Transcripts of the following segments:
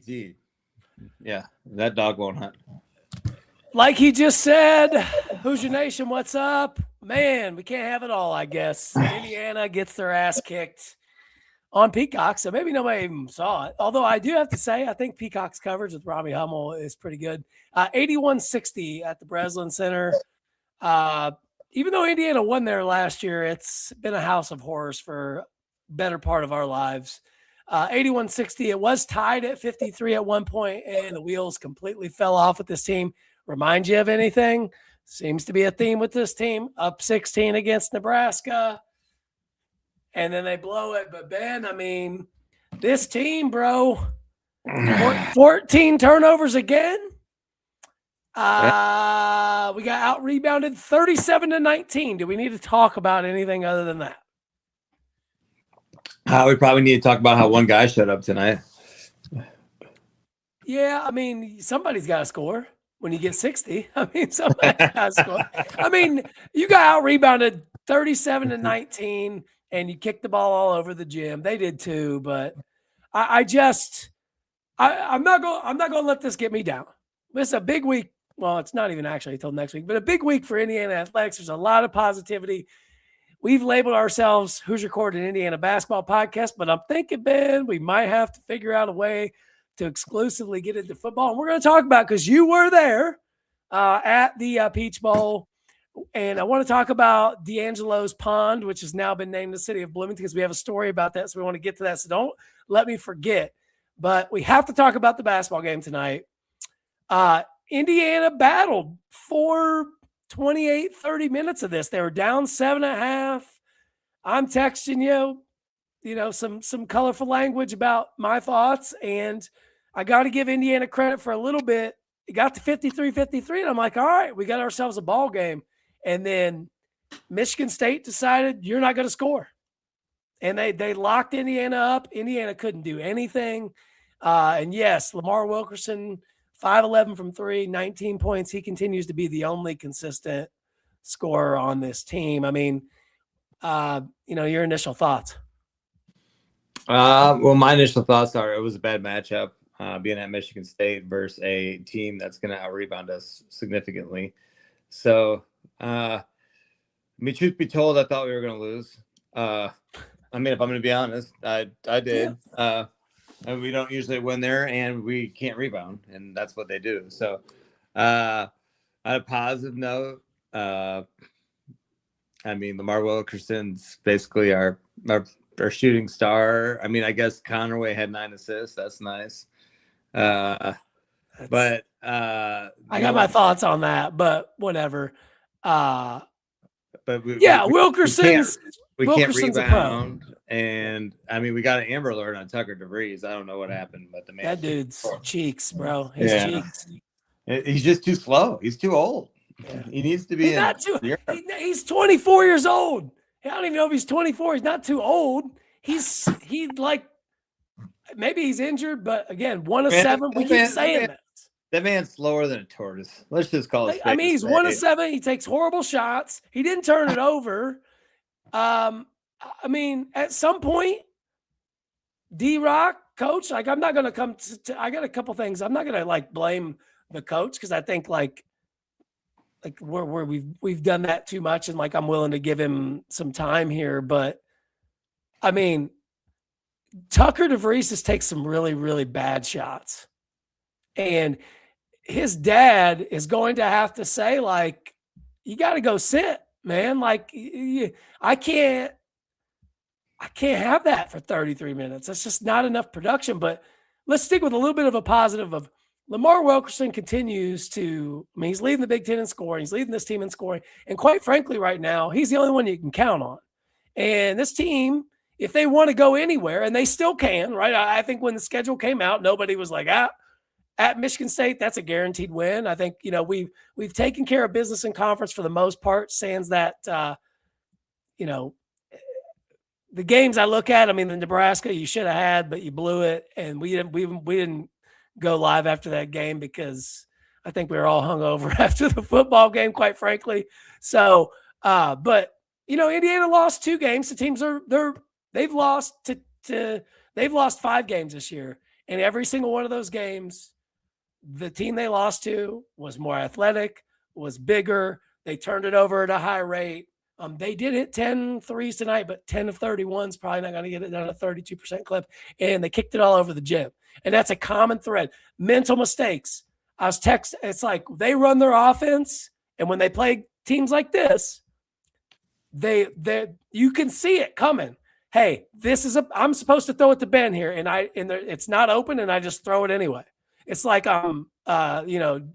indeed. Yeah, that dog won't hunt. Like he just said, Hoosier Nation, what's up? Man, we can't have it all, I guess. Indiana gets their ass kicked on Peacock, so maybe nobody even saw it. Although I do have to say, I think Peacock's coverage with Robbie Hummel is pretty good. 81-60 at the Breslin Center. Even though Indiana won there last year, it's been a house of horrors for better part of our lives. 81-60. It was tied at 53 at one point, and the wheels completely fell off with this team. Remind you of anything? Seems to be a theme with this team. Up 16 against Nebraska, and then they blow it. But Ben, I mean, this team, bro, 14 turnovers again. We got out rebounded 37-19. Do we need to talk about anything other than that? We probably need to talk about how one guy showed up tonight. Yeah, I mean, somebody's got to score when you get 60. I mean, somebody's got to score. I mean, you got out rebounded 37-19, and you kicked the ball all over the gym. They did too, but I'm not going to let this get me down. It's a big week. Well, it's not even actually until next week, but a big week for Indiana athletics. There's a lot of positivity. We've labeled ourselves Hoosier Court and Indiana Basketball Podcast, but I'm thinking, Ben, we might have to figure out a way to exclusively get into football. And we're going to talk about, because you were there at the Peach Bowl, and I want to talk about D'Angelo's Pond, which has now been named the city of Bloomington, because we have a story about that, so we want to get to that. So don't let me forget. But we have to talk about the basketball game tonight. Indiana battled for 28, 30 minutes of this. They were down 7.5. I'm texting you, some colorful language about my thoughts, and I got to give Indiana credit for a little bit. It got to 53-53, and I'm like, all right, we got ourselves a ball game. And then Michigan State decided you're not going to score. And they locked Indiana up. Indiana couldn't do anything. And yes, Lamar Wilkerson, 5-11 from 3, 19 points. He continues to be the only consistent scorer on this team. I mean, your initial thoughts. Well, my initial thoughts are it was a bad matchup, being at Michigan State versus a team that's going to out-rebound us significantly. So, truth be told, I thought we were going to lose. If I'm going to be honest, I did. Yeah. And we don't usually win there, and we can't rebound, and that's what they do. So, on a positive note, Lamar Wilkerson's basically our shooting star. I mean, I guess Conaway had 9 assists. That's nice. I got my thoughts on that, but whatever. Wilkerson's we can't rebound. And we got an Amber Alert on Tucker DeVries. I don't know what happened, but that dude's cheeks, bro. His cheeks. He's just too slow. He's too old. Yeah. He needs to be. He's 24 years old. I don't even know if he's 24. He's not too old. He's maybe he's injured, but again, 1 of 7. We keep saying that. That man's slower than a tortoise. Let's just call it. He's 1 of 7. He takes horrible shots. He didn't turn it over. At some point, D-Rock, coach, I'm not going to come to I got a couple things. I'm not going to blame the coach, because I think we've done that too much, and I'm willing to give him some time here. But Tucker DeVries has taken some really, really bad shots, and his dad is going to have to say, you got to go sit, man. I can't have that for 33 minutes. That's just not enough production. But let's stick with a little bit of a positive of Lamar Wilkerson continues to, he's leading the Big Ten in scoring. He's leading this team in scoring. And quite frankly, right now, he's the only one you can count on. And this team, if they want to go anywhere, and they still can, right? I think when the schedule came out, nobody was like, at Michigan State, that's a guaranteed win. I think, we've taken care of business in conference for the most part, sans that, the games I look at, the Nebraska you should have had, but you blew it. And we didn't go live after that game because I think we were all hungover after the football game, quite frankly. So, Indiana lost 2 games. The teams they've lost 5 games this year. And every single one of those games, the team they lost to was more athletic, was bigger. They turned it over at a high rate. They did hit 10 threes tonight, but 10 of 31 is probably not going to get it down a 32% clip. And they kicked it all over the gym. And that's a common thread. Mental mistakes. I was texting. It's like they run their offense, and when they play teams like this, they you can see it coming. Hey, I'm supposed to throw it to Ben here, and it's not open, and I just throw it anyway. It's like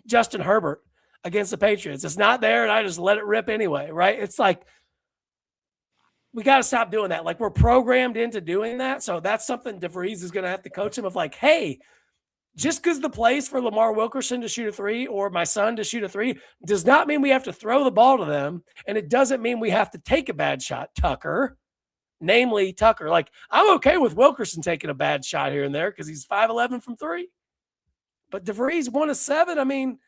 Justin Herbert against the Patriots. It's not there, and I just let it rip anyway, right? It's like we got to stop doing that. Like we're programmed into doing that, so that's something DeVries is going to have to coach him of. Like, hey, just because the plays for Lamar Wilkerson to shoot a three or my son to shoot a three does not mean we have to throw the ball to them, and it doesn't mean we have to take a bad shot, Tucker. Namely, Tucker. Like, I'm okay with Wilkerson taking a bad shot here and there because he's 5'11" from three. But DeVries 1 of 7. I mean,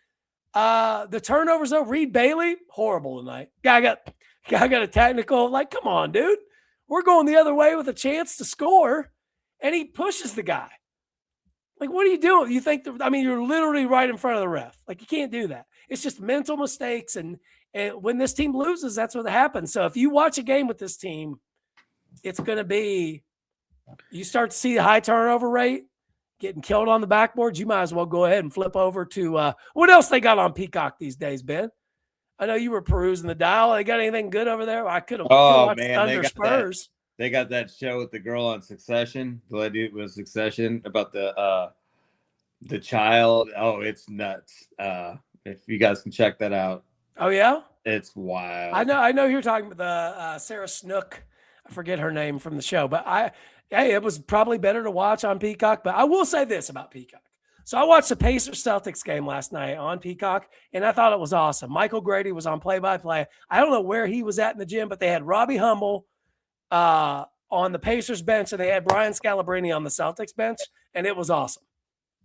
the turnovers though. Reed Bailey, horrible tonight. Guy got a technical. Like, come on, dude. We're going the other way with a chance to score, and he pushes the guy. Like, what are you doing? You think? You're literally right in front of the ref. Like, you can't do that. It's just mental mistakes, and when this team loses, that's what happens. So if you watch a game with this team, it's going to be, you start to see the high turnover rate, getting killed on the backboards, you might as well go ahead and flip over to what else they got on Peacock these days, Ben? I know you were perusing the dial. They got anything good over there? I could have watched Thunder Spurs. They got that show with the girl on Succession. The lady was Succession about the child. Oh, it's nuts. If you guys can check that out. Oh yeah, it's wild. I know you're talking about the Sarah Snook. I forget her name from the show, but it was probably better to watch on Peacock. But I will say this about Peacock. So I watched the Pacers-Celtics game last night on Peacock, and I thought it was awesome. Michael Grady was on play-by-play. I don't know where he was at in the gym, but they had Robbie Hummel on the Pacers bench, and they had Brian Scalabrine on the Celtics bench, and it was awesome.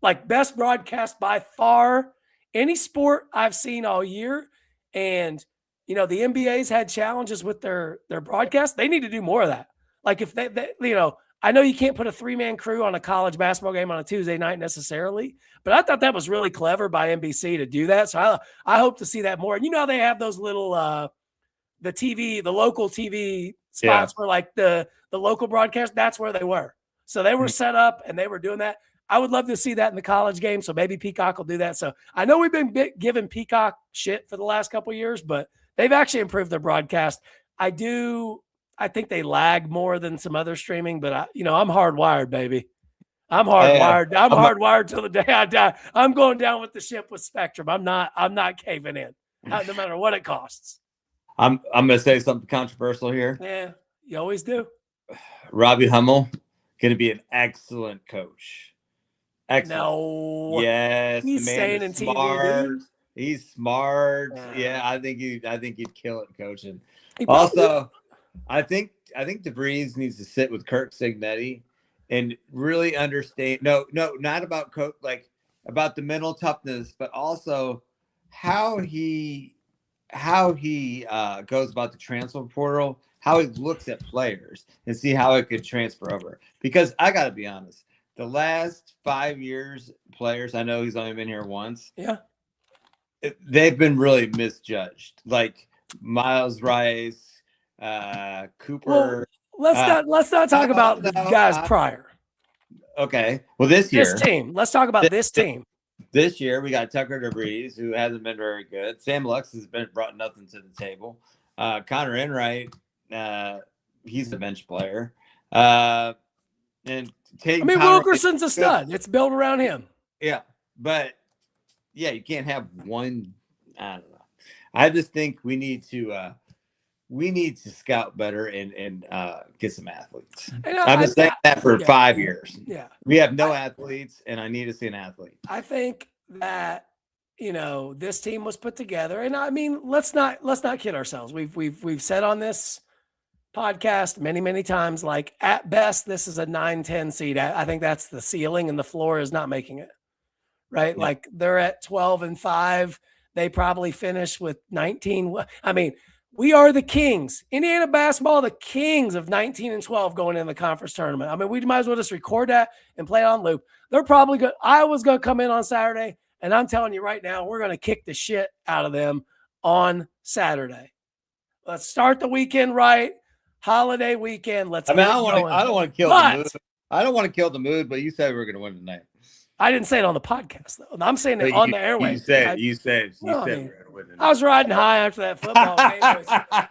Like, best broadcast by far, any sport I've seen all year. And, the NBA's had challenges with their broadcast. They need to do more of that. Like, if they I know you can't put a 3-man crew on a college basketball game on a Tuesday night necessarily, but I thought that was really clever by NBC to do that. So I hope to see that more. And how they have those little the local TV spots where like the local broadcast, that's where they were. So they were set up and they were doing that. I would love to see that in the college game. So maybe Peacock will do that. So I know we've been giving Peacock shit for the last couple of years, but they've actually improved their broadcast. I think they lag more than some other streaming, but I'm hardwired, baby. I'm hardwired. I'm hardwired till the day I die. I'm going down with the ship with Spectrum. I'm not caving in, no matter what it costs. I'm going to say something controversial here. Yeah, you always do. Robbie Hummel going to be an excellent coach. Excellent. No. Yes. He's saying in smart. TV. He's smart. Yeah, I think he'd kill it coaching. Also, I think DeVries needs to sit with Kirk Signetti and really understand. No, not about coach, like about the mental toughness, but also how he goes about the transfer portal, how he looks at players, and see how it could transfer over. Because I got to be honest, the last 5 years, players, I know he's only been here once. Yeah, they've been really misjudged. Like Miles Rice, Cooper. Well, let's not talk about the guys prior. Okay. Well, this team. Let's talk about this team. This year we got Tucker DeVries, who hasn't been very good. Sam Lux has brought nothing to the table. Connor Enright, he's a bench player. And Wilkerson's a stud. It's built around him. Yeah, but you can't have one. I don't know. I just think we need to scout better and get some athletes. I've been saying that for 5 years. Yeah, we have no athletes, and I need to see an athlete. I think that this team was put together, and I mean, let's not kid ourselves. We've said on this podcast many times, like at best this is a 9-10 seed. I think that's the ceiling, and the floor is not making it. Right, like they're at 12-5. They probably finish with 19. I mean, We are the kings. Indiana basketball, the kings of 19-12 going in the conference tournament. I mean, we might as well just record that and play it on loop. They're probably good. Iowa's going to come in on Saturday, and I'm telling you right now, we're going to kick the shit out of them on Saturday. Let's start the weekend right. Holiday weekend. Let's. I mean, I don't want to kill the mood. I don't want to kill the mood, but you said we were going to win tonight. I didn't say it on the podcast though. I'm saying it on the airwaves. You said we're going to win tonight. I was riding high after that football game.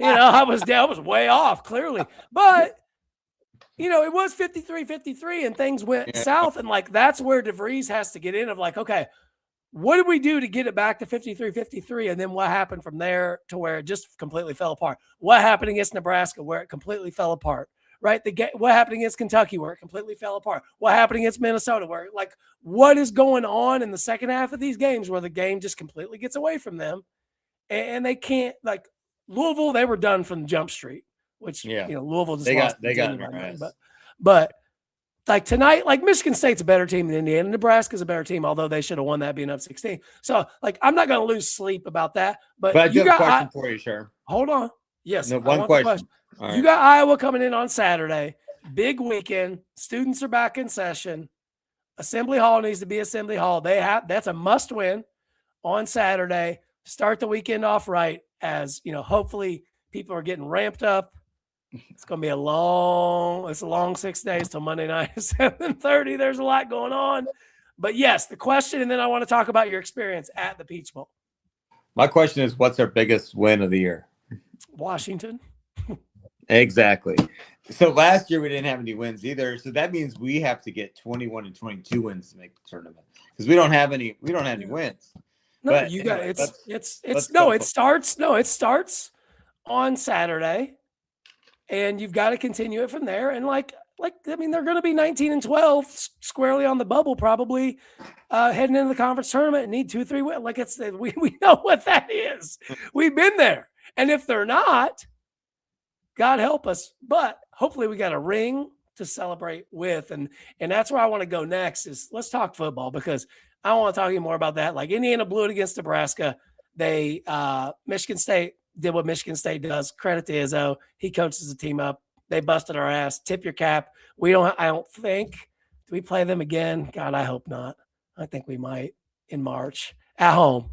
I was way off clearly, but it was 53-53 and things went south, and like that's where DeVries has to get in of like, okay, what did we do to get it back to 53-53? And then what happened from there to where it just completely fell apart? What happened against Nebraska where it completely fell apart? Right? What happened against Kentucky where it completely fell apart? What happened against Minnesota where what is going on in the second half of these games where the game just completely gets away from them and they can't, like Louisville, they were done from Jump Street, which, Louisville just lost. They got in their eyes. But like tonight, like Michigan State's a better team than Indiana. Nebraska's a better team, although they should have won that being up 16. So like, I'm not going to lose sleep about that, but I do have a question for you, Sher. Hold on. Yes. No, one question. Right. You got Iowa coming in on Saturday. Big weekend. Students are back in session. Assembly Hall needs to be Assembly Hall. That's a must win on Saturday. Start the weekend off right, as hopefully people are getting ramped up. It's going to be a long 6 days till Monday night at 7:30. There's a lot going on. But yes, the question, and then I want to talk about your experience at the Peach Bowl. My question is, what's our biggest win of the year? Washington. Exactly. So last year we didn't have any wins either. So that means we have to get 21 and 22 wins to make the tournament because we don't have any wins. No, but you got it starts on Saturday, and you've got to continue it from there. And they're going to be 19-12 squarely on the bubble, probably heading into the conference tournament and need 2-3 wins. We know what that is. We've been there. And if they're not, God help us. But hopefully we got a ring to celebrate with. And that's where I want to go next is let's talk football, because I want to talk to you more about that. Like Indiana blew it against Nebraska. Michigan State did what Michigan State does. Credit to Izzo. He coaches the team up. They busted our ass. Tip your cap. I don't think. Do we play them again? God, I hope not. I think we might in March at home.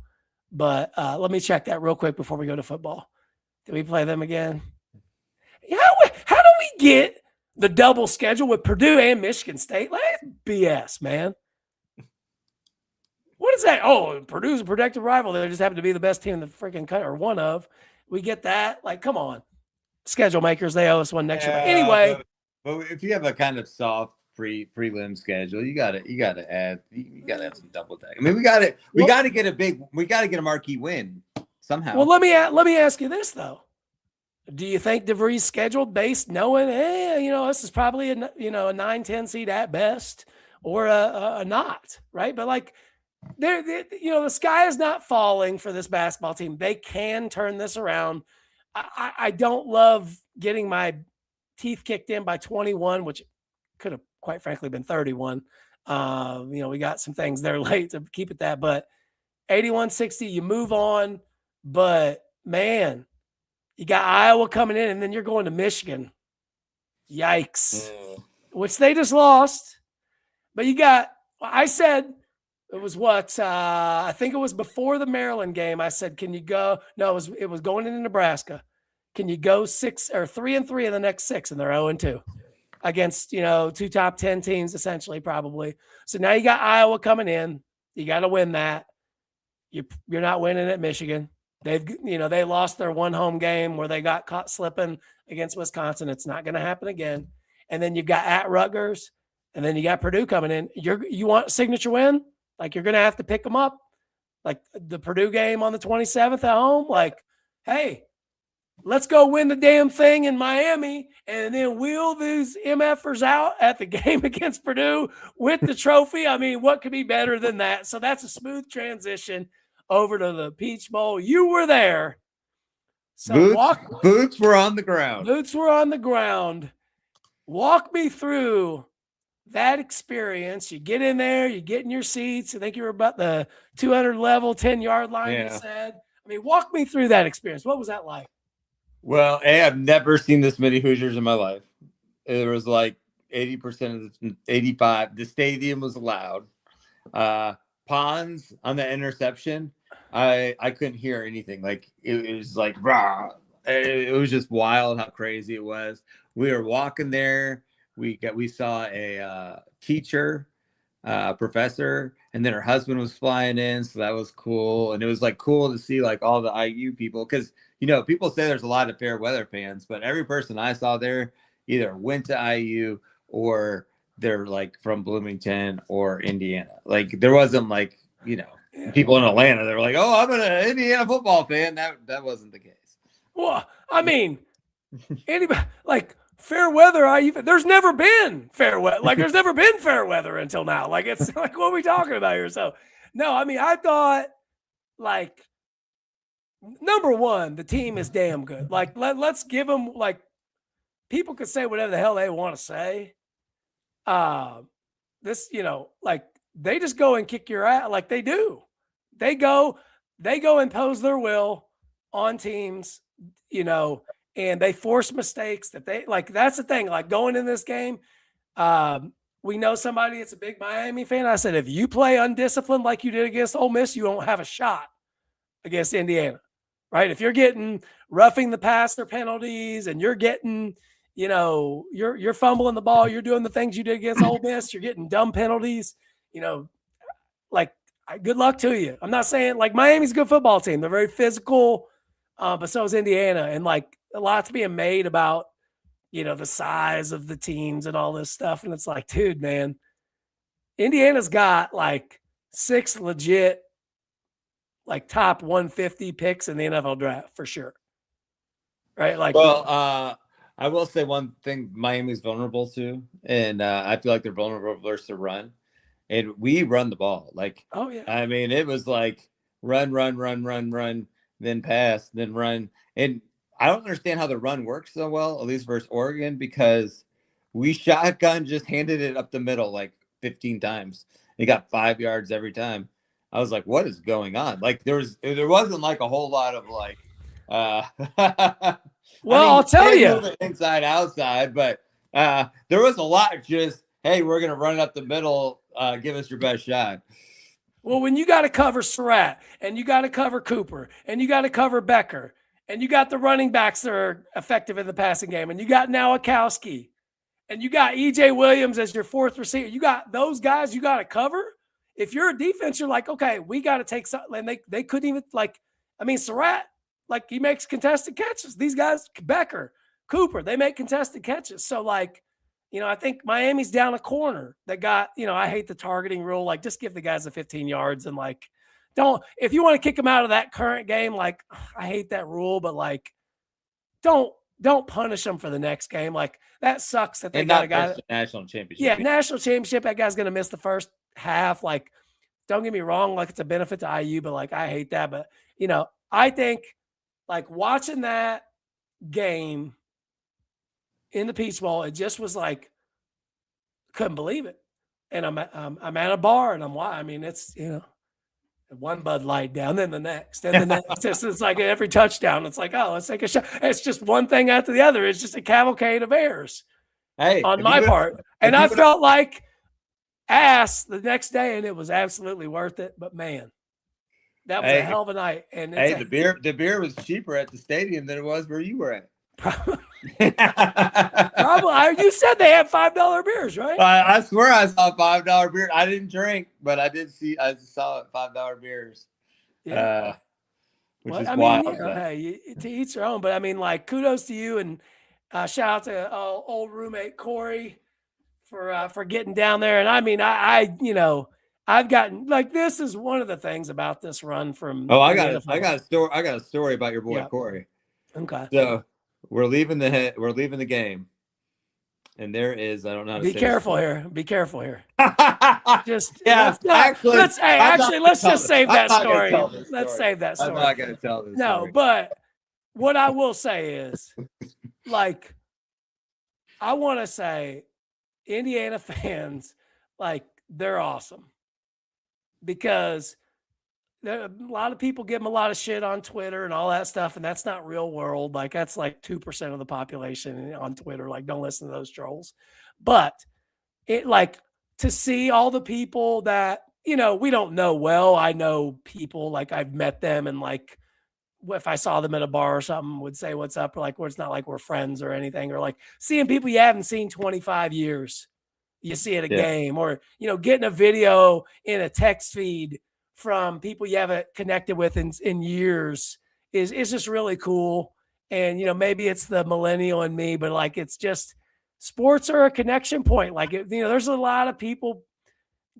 But let me check that real quick before we go to football. Did we play them again? How do we get the double schedule with Purdue and Michigan State? That's BS, man. What is that? Oh, Purdue's a protected rival. They just happen to be the best team in the freaking country, or one of. We get that? Like, come on. Schedule makers, they owe us one next year. But anyway. But if you have a kind of soft prelim schedule, you gotta add some double tag. I mean, we gotta get a marquee win somehow. Well, let me ask you this though. Do you think DeVries scheduled based knowing, this is probably a 9-10 seed at best or a not, right? But like the sky is not falling for this basketball team. They can turn this around. I don't love getting my teeth kicked in by 21, which could have quite frankly been 31. We got some things there late to keep it that, but 81-60, you move on. But man, you got Iowa coming in, and then you're going to Michigan. Yikes. Which they just lost. But I said it was I think it was before the Maryland game. I said, can you go? No, it was going into Nebraska. Can you go 3-3 in the next 6? And they're 0-2 against, 2 top 10 teams, essentially, probably. So now you got Iowa coming in. You got to win that. You're not winning at Michigan. They lost their one home game where they got caught slipping against Wisconsin. It's not going to happen again. And then you've got at Rutgers, and then you got Purdue coming in. You want a signature win? Like, you're going to have to pick them up. Like the Purdue game on the 27th at home. Like, hey, let's go win the damn thing in Miami and then wheel these MFers out at the game against Purdue with the trophy. I mean, what could be better than that? So that's a smooth transition over to the Peach Bowl. You were there. So boots were on the ground. Boots were on the ground. Walk me through that experience. You get in there, you get in your seats. I think you were about the 200 level, 10-yard line, you said. I mean, walk me through that experience. What was that like? Well, I've never seen this many Hoosiers in my life. There was like 80% of the 85. The stadium was loud. Pons on the interception, I couldn't hear anything. Like it was like rah. It was just wild how crazy it was. We were walking there. We saw a teacher, professor, and then her husband was flying in, so that was cool. And it was like cool to see like all the IU people, because people say there's a lot of fair weather fans, but every person I saw there either went to IU or they're like from Bloomington or Indiana. Like there wasn't like people in Atlanta. They were like, "Oh, I'm an Indiana football fan." That wasn't the case. Well, I mean, anybody like fair weather. There's never been fair weather. Like there's never been fair weather until now. Like it's like what are we talking about here? So no, I mean I thought like number one, the team is damn good. Like let's give them like people could say whatever the hell they want to say. This like they just go and kick your ass like they do. They go impose their will on teams, and they force mistakes that they like. That's the thing. Like going in this game, we know somebody that's a big Miami fan. I said, if you play undisciplined like you did against Ole Miss, you won't have a shot against Indiana, right? If you're getting roughing the passer penalties and you're getting, you're fumbling the ball, you're doing the things you did against Ole Miss, you're getting dumb penalties, like good luck to you. I'm not saying like Miami's a good football team. They're very physical, but so is Indiana. And like a lot's being made about, the size of the teams and all this stuff. And it's like, dude, man, Indiana's got like 6 legit, like top 150 picks in the NFL draft for sure. Right. Like, well, I will say one thing Miami's vulnerable to, and I feel like they're vulnerable versus the run. And we run the ball. Like, oh yeah. I mean, it was like run, then pass, then run. And I don't understand how the run works so well, at least versus Oregon, because we shotgun just handed it up the middle like 15 times. It got 5 yards every time. I was like, what is going on? Like there wasn't like a whole lot of like well, I'll tell you inside outside, but there was a lot of just, hey, we're gonna run it up the middle, give us your best shot. Well, when you got to cover Surratt and you got to cover Cooper and you got to cover Becker and you got the running backs that are effective in the passing game and you got Nowakowski and you got EJ Williams as your fourth receiver, you got those guys you got to cover. If you're a defense, you're like, okay, we got to take something. And they couldn't even Surratt, like he makes contested catches. These guys, Becker, Cooper, they make contested catches. So like, I think Miami's down a corner that got, I hate the targeting rule. Like, just give the guys the 15 yards and like, if you want to kick them out of that current game, like, I hate that rule, but like, don't punish them for the next game. Like, that sucks that they got a guy. National championship. Yeah, national championship. That guy's going to miss the first half. Like, don't get me wrong. Like, it's a benefit to IU, but like, I hate that. But, I think like watching that game in the Peach Bowl, it just was like, couldn't believe it. And I'm at a bar and it's, one Bud Light down, then the next, and the next. It's like every touchdown. It's like, oh, let's take a shot. It's just one thing after the other. It's just a cavalcade of errors on my part. And I felt like ass the next day, and it was absolutely worth it. But man, that was a hell of a night. And the beer was cheaper at the stadium than it was where you were at. Probably. You said they had $5 beers, right? I swear I saw $5 beer. I didn't drink, but I saw it $5 beers. Yeah. Which is wild. Hey, to each their own. But I mean, like, kudos to you and shout out to old roommate Corey for getting down there. And I mean, I've gotten like, this is one of the things about this run from. Oh, I got a story about your boy Corey. Okay. So we're leaving the game, and there is, I don't know how to be careful here. Be careful here. Just yeah. Let's just save that story. Let's save that story. I'm not gonna tell this. No, story. But what I will say is, like, I want to say, Indiana fans, like, they're awesome because a lot of people give him a lot of shit on Twitter and all that stuff, and that's not real world. Like that's like 2% of the population on Twitter. Like, don't listen to those trolls. But it like to see all the people that we don't know well. I know people, like I've met them, and like if I saw them at a bar or something, would say what's up, or like where it's not like we're friends or anything, or like seeing people you haven't seen 25 years, you see at a game, or getting a video in a text feed from people you haven't connected with in years is just really cool. And maybe it's the millennial in me, but like it's just sports are a connection point. Like there's a lot of people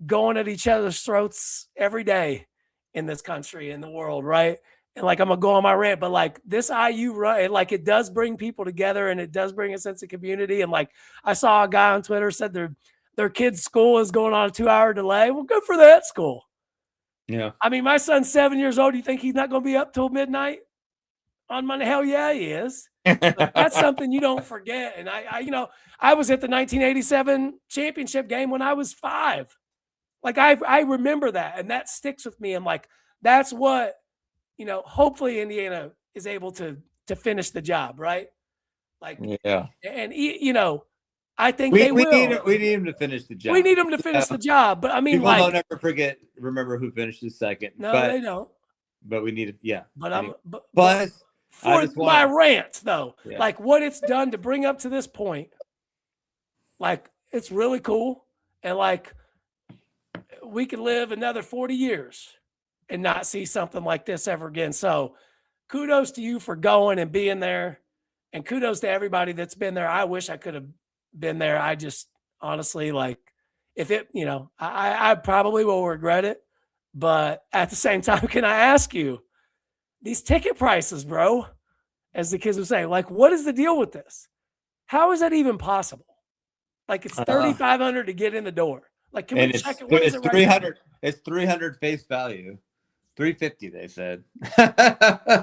going at each other's throats every day in this country, in the world, right? And like I'm gonna go on my rant, but like this IU run, like it does bring people together, and it does bring a sense of community. And like I saw a guy on Twitter said their kid's school is going on a 2-hour delay. Well, good for that school. Yeah. I mean, my son's 7 years old. You think he's not going to be up till midnight on Monday? Hell yeah, he is. But that's something you don't forget. And I was at the 1987 championship game when I was 5. Like I remember that, and that sticks with me. And like that's what hopefully Indiana is able to finish the job, right? Like yeah, and I think they will. We need him to finish the job. We need him to finish the job, but I mean, people don't ever remember who finished second. No, they don't. But we need it. Yeah. But for my rant though, like what it's done to bring up to this point, like it's really cool, and like we could live another 40 years and not see something like this ever again. So kudos to you for going and being there, and kudos to everybody that's been there. I wish I could have been there. I just honestly, like, if it, I probably will regret it, but at the same time, can I ask you, these ticket prices, bro, as the kids would say, like, what is the deal with this? How is that even possible? Like, it's $3,500 to get in the door. Like, can we check it? What is it? 300. It's 300 face value. 350, they said.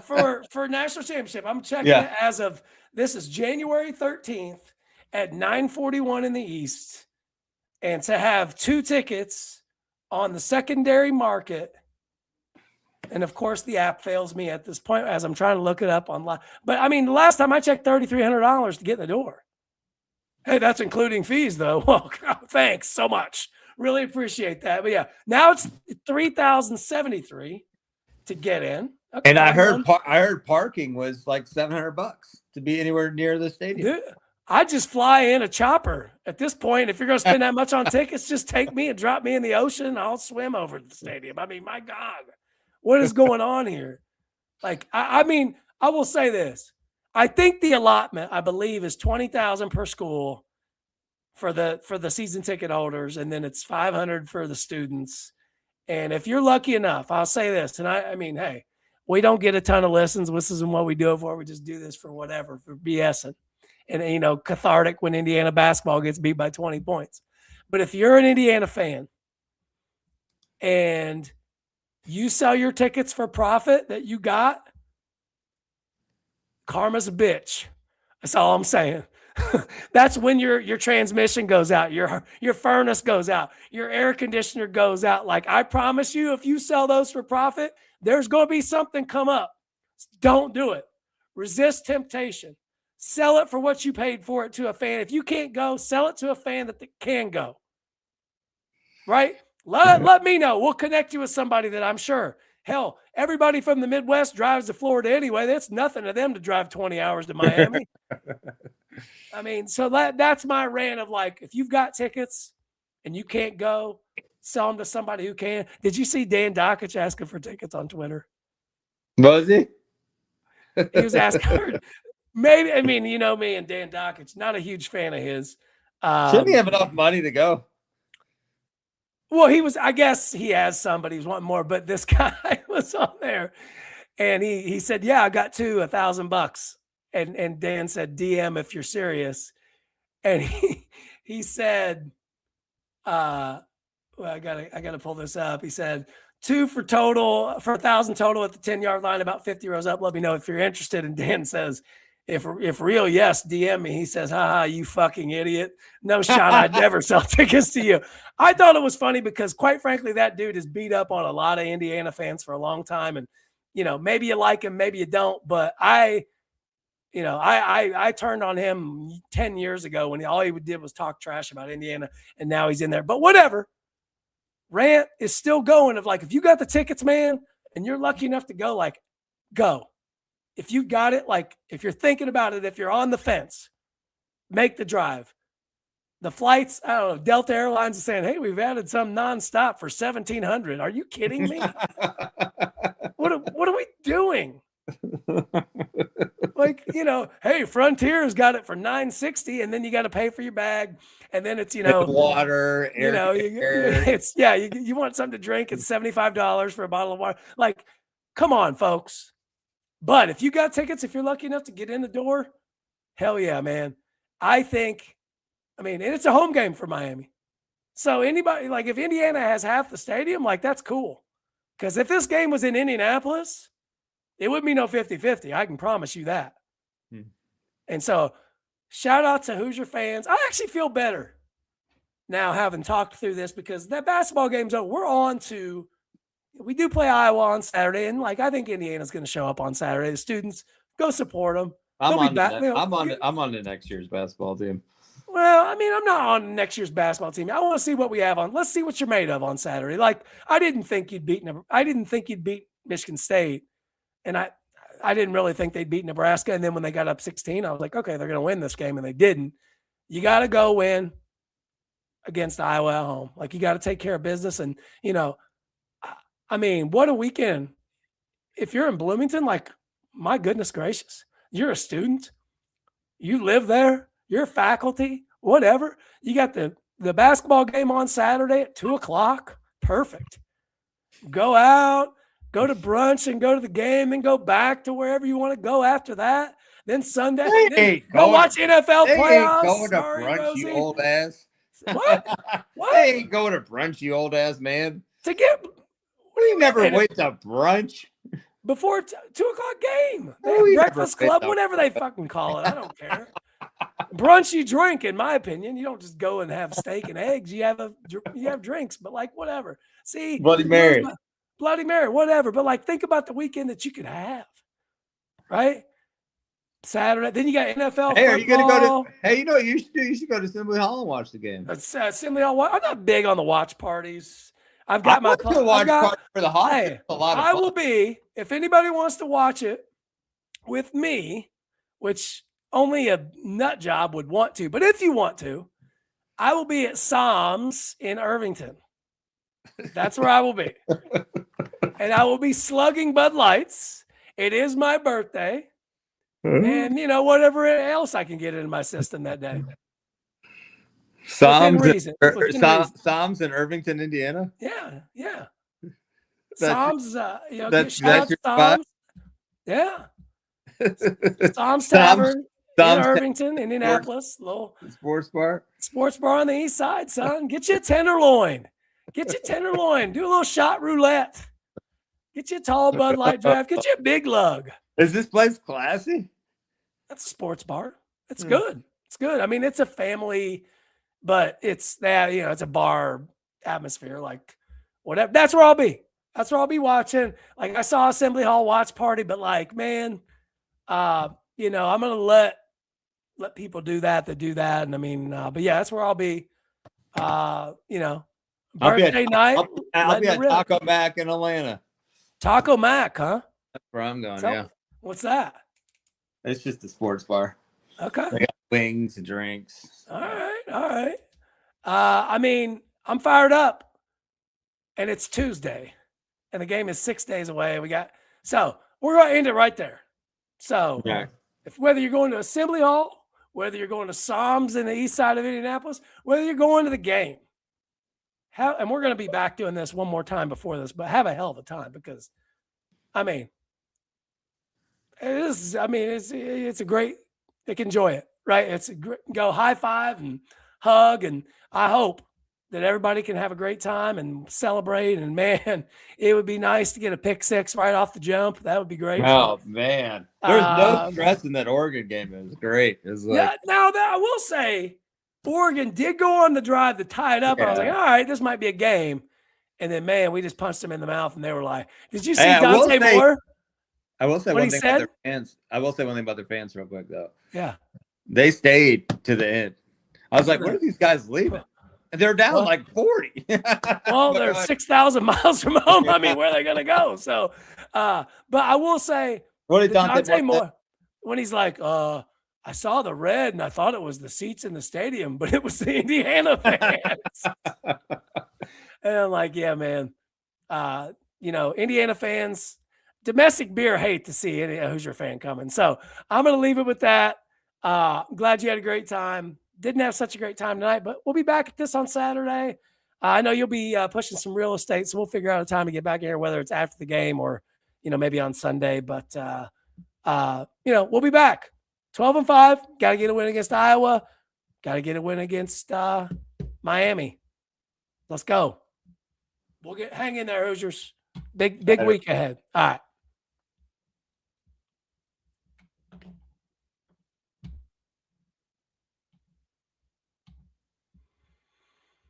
for national championship. I'm checking it as of this is January 13th at 9:41 in the East, and to have 2 tickets on the secondary market. And of course, the app fails me at this point as I'm trying to look it up online. But I mean, the last time I checked, $3,300 to get in the door. Hey, that's including fees, though. Well, thanks so much. Really appreciate that. But yeah, now it's $3,073 to get in. Okay, and I heard parking was like $700 to be anywhere near the stadium. Dude, I just fly in a chopper at this point. If you're going to spend that much on tickets, just take me and drop me in the ocean. I'll swim over to the stadium. I mean, my God, what is going on here? Like, I mean, I will say this. I think the allotment, I believe, is $20,000 per school for the season ticket holders, and then it's $500 for the students. And if you're lucky enough, I'll say this, and I mean, hey, we don't get a ton of listens. This isn't what we do it for. We just do this for whatever, for BSing. And, cathartic when Indiana basketball gets beat by 20 points. But if you're an Indiana fan and you sell your tickets for profit that you got, karma's a bitch. That's all I'm saying. That's when your transmission goes out, your furnace goes out, your air conditioner goes out. Like, I promise you, if you sell those for profit, there's going to be something come up. Don't do it. Resist temptation. Sell it for what you paid for it to a fan. If you can't go, sell it to a fan that can go. Right? Let me know. We'll connect you with somebody that I'm sure. Hell, everybody from the Midwest drives to Florida anyway. That's nothing to them to drive 20 hours to Miami. I mean, so that's my rant of, like, if you've got tickets and you can't go, sell them to somebody who can. Did you see Dan Dockich asking for tickets on Twitter? Was he? He was asking. Maybe, I mean, me and Dan Dockich, not a huge fan of his. Shouldn't he have enough money to go? Well, I guess he has some, but he's wanting more. But this guy was on there, and he said, yeah, I got $1,000. And Dan said, DM if you're serious. And he said, well, I gotta pull this up. He said, 2 for 1,000 total at the 10-yard line, about 50 rows up. Let me know if you're interested. And Dan says, if real, yes, DM me. He says, haha, you fucking idiot. No, Sean, I'd never sell tickets to you. I thought it was funny because, quite frankly, that dude has beat up on a lot of Indiana fans for a long time. And, maybe you like him, maybe you don't. But I turned on him 10 years ago when all he did was talk trash about Indiana, and now he's in there. But whatever. Rant is still going of like, if you got the tickets, man, and you're lucky enough to go, like, go. If you got it, like, if you're thinking about it, if you're on the fence, make the drive. The flights, I don't know, Delta Airlines is saying, hey, we've added some nonstop for $1,700. Are you kidding me? What are we doing? Like, hey, Frontier's got it for $960, and then you got to pay for your bag, and then it's water, air, it's you want something to drink, it's $75 for a bottle of water. Like, come on, folks. But if you got tickets, if you're lucky enough to get in the door, hell yeah, man. I mean, and it's a home game for Miami. So anybody, like, if Indiana has half the stadium, like, that's cool. Because if this game was in Indianapolis, it wouldn't be no 50-50. I can promise you that. And so shout out to Hoosier fans. I actually feel better now having talked through this because that basketball game's over. We do play Iowa on Saturday. And like, I think Indiana's going to show up on Saturday. The students, go support them. I'm on the next year's basketball team. Well, I mean, I'm not on next year's basketball team. I want to see what we have on. Let's see what you're made of on Saturday. Like, I didn't think you'd beat Michigan State. And I didn't really think they'd beat Nebraska. And then when they got up 16, I was like, okay, they're going to win this game. And they didn't. You got to go win against Iowa at home. Like, you got to take care of business. And, I mean, what a weekend. If you're in Bloomington, like, my goodness gracious, you're a student. You live there. You're faculty, whatever. You got the basketball game on Saturday at 2:00. Perfect. Go out. Go to brunch and go to the game and go back to wherever you want to go after that. Then Sunday, go watch NFL playoffs. Going to brunch, you old ass. What? They ain't going to brunch, you old ass man. What do you never wait to brunch? Before 2:00 game. Breakfast club, whatever they fucking call it. I don't care. Brunch you drink, in my opinion. You don't just go and have steak and eggs. You have drinks, but like whatever. See, Bloody Mary, whatever. But like, think about the weekend that you could have, right? Saturday, then you got NFL. Hey, are you gonna go to? Hey, you know what you should do? You should go to Assembly Hall and watch the game. Assembly Hall. I'm not big on the watch parties. I've got my watch party for the Hawks. Hey, I will be, if anybody wants to watch it with me, which only a nut job would want to, but if you want to, I will be at Sam's in Irvington. That's where I will be. And I will be slugging Bud Lights. It is my birthday. And, whatever else I can get in my system that day. Sam's in Irvington, Indiana? Yeah. Sam's, that's your spot? Yeah. Sam's Tavern in Irvington, Indianapolis. Little sports bar on the east side, son. Get you a tenderloin. Do a little shot roulette. Get you a tall Bud Light draft. Get you a big lug. Is this place classy? That's a sports bar. It's good. It's good. I mean, it's a family, but it's that, it's a bar atmosphere, like whatever. That's where I'll be. That's where I'll be watching. Like, I saw Assembly Hall watch party, but like, man, I'm gonna let people do that. And I mean, but yeah, that's where I'll be. Birthday night. I'll be at Taco Mac in Atlanta. Taco Mac, huh? That's where I'm going. Yeah. What's that? It's just a sports bar. Okay. They got wings and drinks. All right. I mean, I'm fired up, and it's Tuesday, and the game is 6 days away. So we're going to end it right there. So whether you're going to Assembly Hall, whether you're going to Sam's in the east side of Indianapolis, whether you're going to the game, and we're going to be back doing this one more time before this, but have a hell of a time because, I mean, it's a great, they can enjoy it, right? It's a great, go high five and hug. And I hope that everybody can have a great time and celebrate. And man, it would be nice to get a pick six right off the jump. That would be great. Oh man, there's no stress in that Oregon game. It was great. It was like, yeah. Now that I will say, Oregon did go on the drive to tie it up. Yeah. I was like, all right, this might be a game. And then, man, we just punched them in the mouth, and they were like, "Did you see Hey, Dante Moore?" I will say What one he thing said? about their fans. I will say one thing about their fans real quick though. Yeah. They stayed to the end. I was like, when are these guys leaving? And they're down like 40. Well, they're 6,000 miles from home. I mean, where are they going to go? So, but I will say, what did Dante Moore, when he's like, I saw the red and I thought it was the seats in the stadium, but it was the Indiana fans. And I'm like, yeah, man. You know, Indiana fans, domestic beer hate to see any Hoosier fan coming. So I'm going to leave it with that. I'm glad you had a great time. Didn't have such a great time tonight, but we'll be back at this on Saturday. I know you'll be pushing some real estate, so we'll figure out a time to get back here, whether it's after the game or, you know, maybe on Sunday. But, you know, we'll be back. 12-5. Got to get a win against Iowa. Got to get a win against Miami. Let's go. We'll hang in there, Hoosiers. Big week ahead. All right.